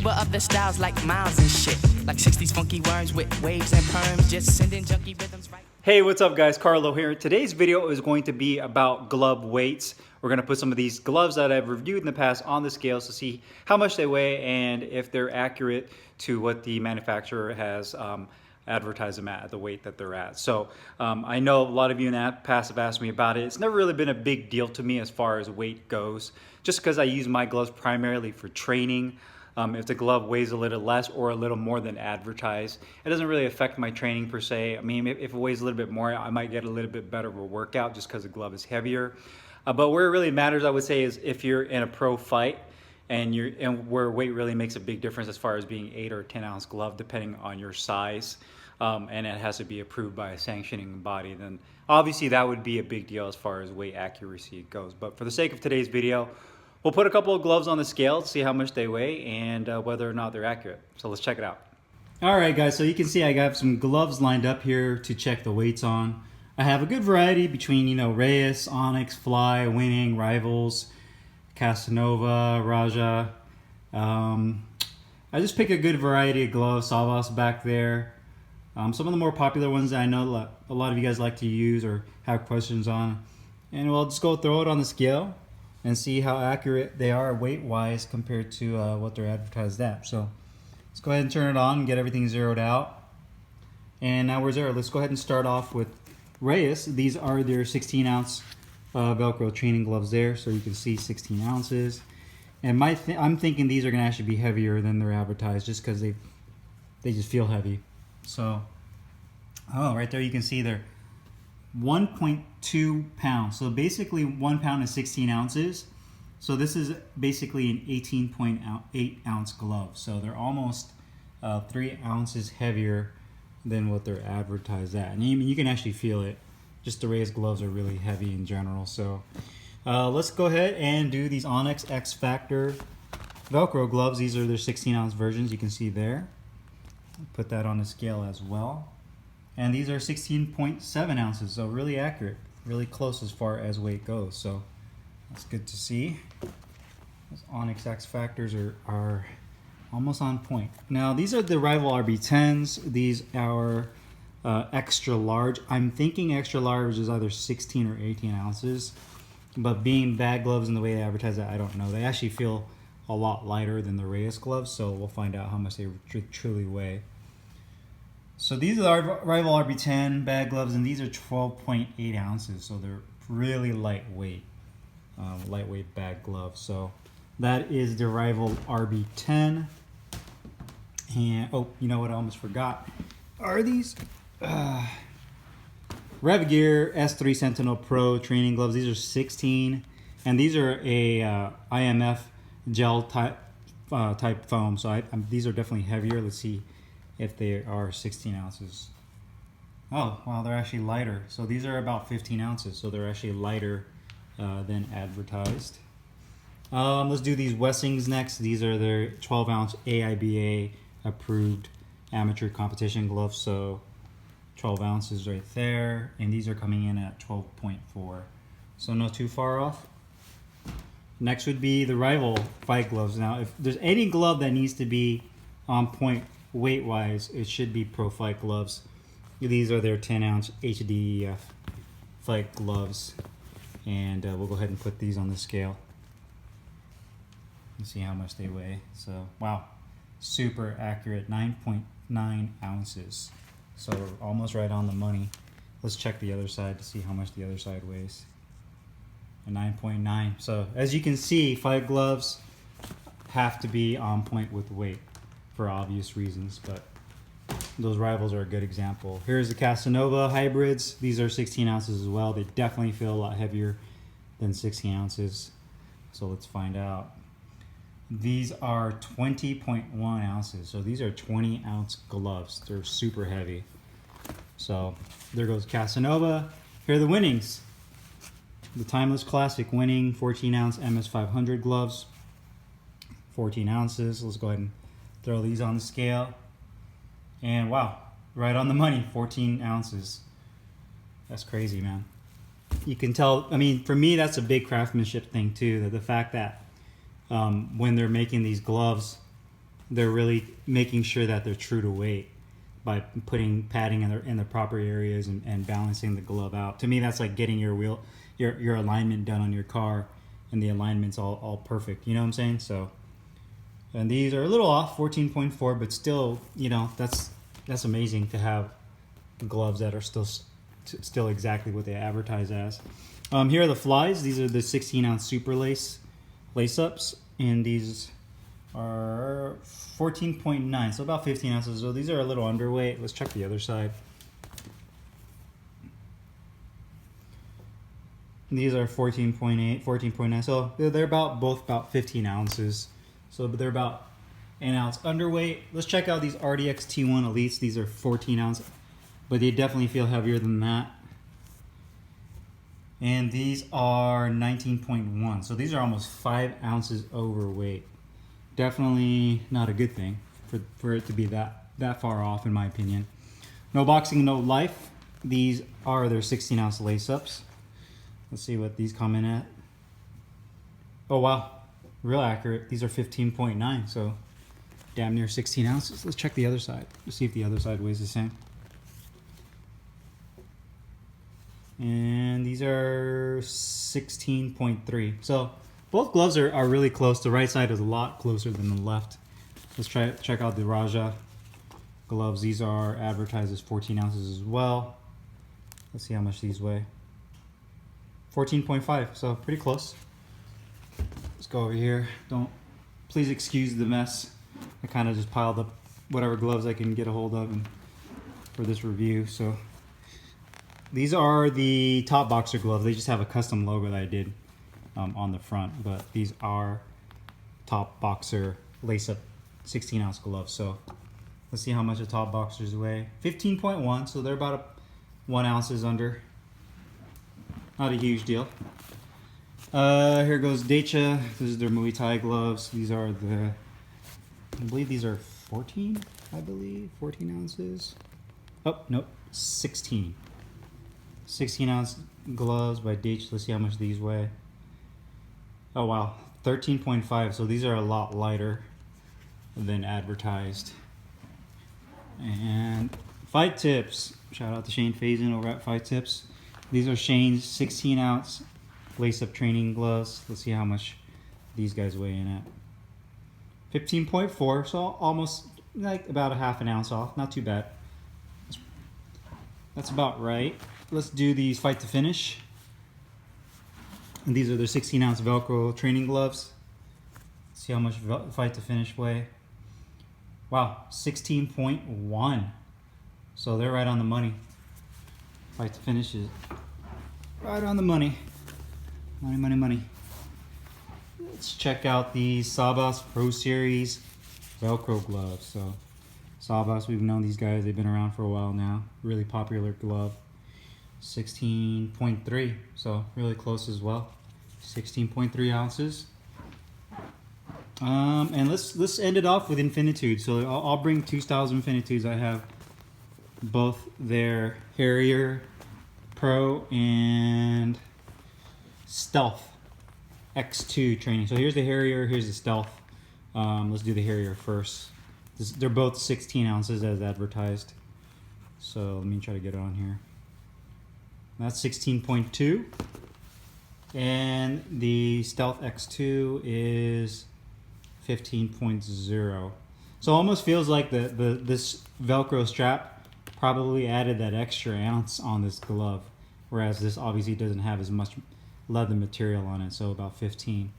Uber up the styles like miles and shit. Like 60s funky worms with waves and perms. Just sending junky rhythms right. Hey, what's up guys? Carlo here. Today's video is going to be about glove weights. We're going to put some of these gloves that I've reviewed in the past on the scales to see how much they weigh and if they're accurate to what the manufacturer has advertised them at the weight that they're at. So I know a lot of you in the past have asked me about it. It's never really been a big deal to me as far as weight goes, just because I use my gloves primarily for training. If the glove weighs a little less or a little more than advertised, it doesn't really affect my training per se. I mean, if it weighs a little bit more, I might get a little bit better of a workout just because the glove is heavier. But where it really matters, I would say, is if you're in a pro fight and where weight really makes a big difference as far as being 8 or 10 ounce glove, depending on your size, and it has to be approved by a sanctioning body, then obviously that would be a big deal as far as weight accuracy goes. But for the sake of today's video, we'll put a couple of gloves on the scale to see how much they weigh and whether or not they're accurate. So let's check it out. All right, guys, so you can see I got some gloves lined up here to check the weights on. I have a good variety between, Reyes, OnX, Fly, Winning, Rivals, Casanova, Raja. I just pick a good variety of gloves, Savas back there. Some of the more popular ones that I know a lot of you guys like to use or have questions on. And we'll just go throw it on the scale and see how accurate they are weight-wise compared to what they're advertised at. So let's go ahead and turn it on and get everything zeroed out. And now we're zeroed. Let's go ahead and start off with Reyes. These are their 16-ounce Velcro training gloves there, so you can see 16 ounces. And I'm thinking these are going to actually be heavier than they're advertised just because they just feel heavy. So, right there you can see they're 1.2 pounds. So basically 1 pound is 16 ounces. So this is basically an 18.8 ounce glove. So they're almost 3 ounces heavier than what they're advertised at. And you can actually feel it. Just the Reyes gloves are really heavy in general. So let's go ahead and do these OnX Factor Velcro gloves. These are their 16 ounce versions. You can see there. Put that on the scale as well. And these are 16.7 ounces, so really accurate, really close as far as weight goes. So that's good to see. Those OnX Factors are almost on point. Now these are the Rival RB10s. These are extra large. I'm thinking extra large is either 16 or 18 ounces. But being bag gloves and the way they advertise that, I don't know. They actually feel a lot lighter than the Reyes gloves, so we'll find out how much they truly weigh. So these are the Rival RB10 bag gloves, and these are 12.8 ounces, so they're really lightweight, lightweight bag gloves. So that is the Rival RB10. And oh, you know what I almost forgot? Are these Revgear S3 Sentinel Pro training gloves? These are 16, and these are a IMF gel type foam. So these are definitely heavier. Let's see if they are 16 ounces. Oh, wow, they're actually lighter. So these are about 15 ounces. So they're actually lighter than advertised. Let's do these Wessings next. These are their 12 ounce AIBA approved amateur competition gloves. So 12 ounces right there. And these are coming in at 12.4. So not too far off. Next would be the Rival Fight Gloves. Now, if there's any glove that needs to be on point weight-wise, it should be Pro Fight Gloves. These are their 10-ounce HDEF Fight Gloves. And we'll go ahead and put these on the scale and see how much they weigh. So, wow, super accurate, 9.9 ounces. So we're almost right on the money. Let's check the other side to see how much the other side weighs. 9.9. So as you can see, fight gloves have to be on point with weight for obvious reasons, but those Rivals are a good example. Here's the Casanova hybrids. These are 16 ounces as well. They definitely feel a lot heavier than 16 ounces. So let's find out. These are 20.1 ounces. So these are 20 ounce gloves. They're super heavy. So there goes Casanova. Here are the Winnings. The Timeless Classic Winning 14 ounce MS500 gloves. 14 ounces. Let's go ahead and throw these on the scale. And wow, right on the money, 14 ounces. That's crazy, man. You can tell, I mean, for me, that's a big craftsmanship thing too. That the fact that when they're making these gloves, they're really making sure that they're true to weight by putting padding in the proper areas and balancing the glove out. To me, that's like getting your alignment done on your car, and the alignment's all perfect. You know what I'm saying? So, and these are a little off, 14.4, but still, you know, that's amazing to have gloves that are still exactly what they advertise as. Here are the flies. These are the 16-ounce super lace-ups, and these are 14.9, so about 15 ounces. So these are a little underweight. Let's check the other side. These are 14.8, 14.9. So they're both about 15 ounces. So they're about an ounce underweight. Let's check out these RDX T1 Elites. These are 14 ounce, but they definitely feel heavier than that. And these are 19.1. So these are almost 5 ounces overweight. Definitely not a good thing for it to be that far off, in my opinion. No Boxing, No Life. These are their 16-ounce lace-ups. Let's see what these come in at. Oh, wow. Real accurate. These are 15.9, so damn near 16 ounces. Let's check the other side. Let's see if the other side weighs the same. And these are 16.3. So both gloves are really close. The right side is a lot closer than the left. Let's check out the Raja gloves. These are advertised as 14 ounces as well. Let's see how much these weigh. 14.5, so pretty close. Let's go over here. Please excuse the mess. I kind of just piled up whatever gloves I can get a hold of for this review. So these are the Top Boxer gloves. They just have a custom logo that I did on the front, but these are Top Boxer lace-up 16-ounce gloves. So let's see how much the Top Boxers weigh. 15.1, so they're about 1 ounces under. Not a huge deal. Here goes Dacia. This is their Muay Thai gloves. These are I believe these are 14, 14 ounces. Oh, nope, 16. 16-ounce gloves by Dacia. Let's see how much these weigh. Oh, wow, 13.5. So these are a lot lighter than advertised. And Fighttips. Shout out to Shane Faison over at Fighttips. These are Shane's 16-ounce lace-up training gloves. Let's see how much these guys weigh in at. 15.4, so almost like about a half an ounce off. Not too bad. That's about right. Let's do these Fight to Finish. And these are their 16-ounce Velcro training gloves. Let's see how much Fight to Finish weigh. Wow, 16.1. So they're right on the money. Fight to Finish is right on the money. Money, money, money. Let's check out the Savas Pro Series Velcro gloves. So Sabas, we've known these guys. They've been around for a while now. Really popular glove. 16.3, so really close as well. 16.3 ounces. And let's end it off with Infinitude. So I'll bring two styles of Infinitudes. I have both their Harrier Pro and Stealth X2 training. So here's the Harrier, here's the Stealth. Let's do the Harrier first. They're both 16 ounces as advertised. So let me try to get it on here. That's 16.2. And the Stealth X2 is 15.0. So it almost feels like this Velcro strap probably added that extra ounce on this glove, whereas this obviously doesn't have as much leather material on it, so about 15.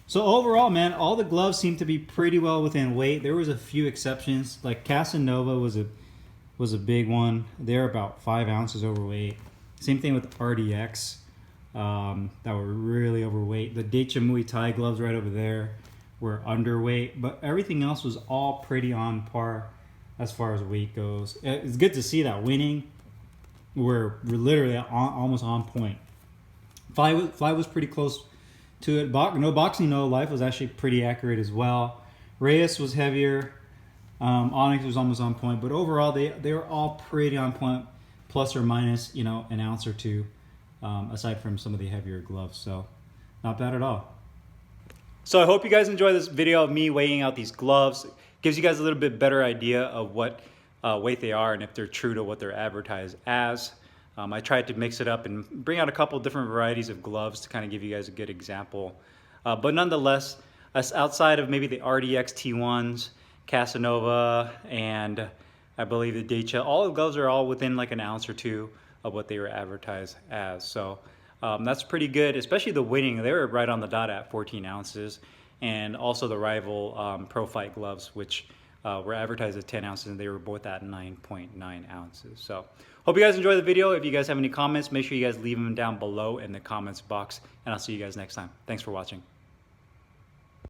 So overall, man, all the gloves seem to be pretty well within weight. There was a few exceptions, like Casanova was a big one. They're about 5 ounces overweight. Same thing with RDX, that were really overweight. The Dacia Muay Thai gloves right over there were underweight, but everything else was all pretty on par as far as weight goes. It's good to see that winning. We're literally almost on point. Fly was pretty close to it. No Boxing, No Life was actually pretty accurate as well. Reyes was heavier. OnX was almost on point, but overall they were all pretty on point, plus or minus, you know, an ounce or two, aside from some of the heavier gloves. So not bad at all. So I hope you guys enjoy this video of me weighing out these gloves. gives you guys a little bit better idea of what weight they are and if they're true to what they're advertised as. I tried to mix it up and bring out a couple different varieties of gloves to kind of give you guys a good example. But nonetheless, outside of maybe the RDX T1s, Casanova, and I believe the Dacia, all the gloves are all within like an ounce or two of what they were advertised as. So that's pretty good, especially the weighting. They were right on the dot at 14 ounces. And also the rival Pro Fight gloves, which were advertised at 10 ounces, and they were both at 9.9 ounces. So hope you guys enjoy the video. If you guys have any comments, make sure you guys leave them down below in the comments box, and I'll see you guys next time. Thanks for watching.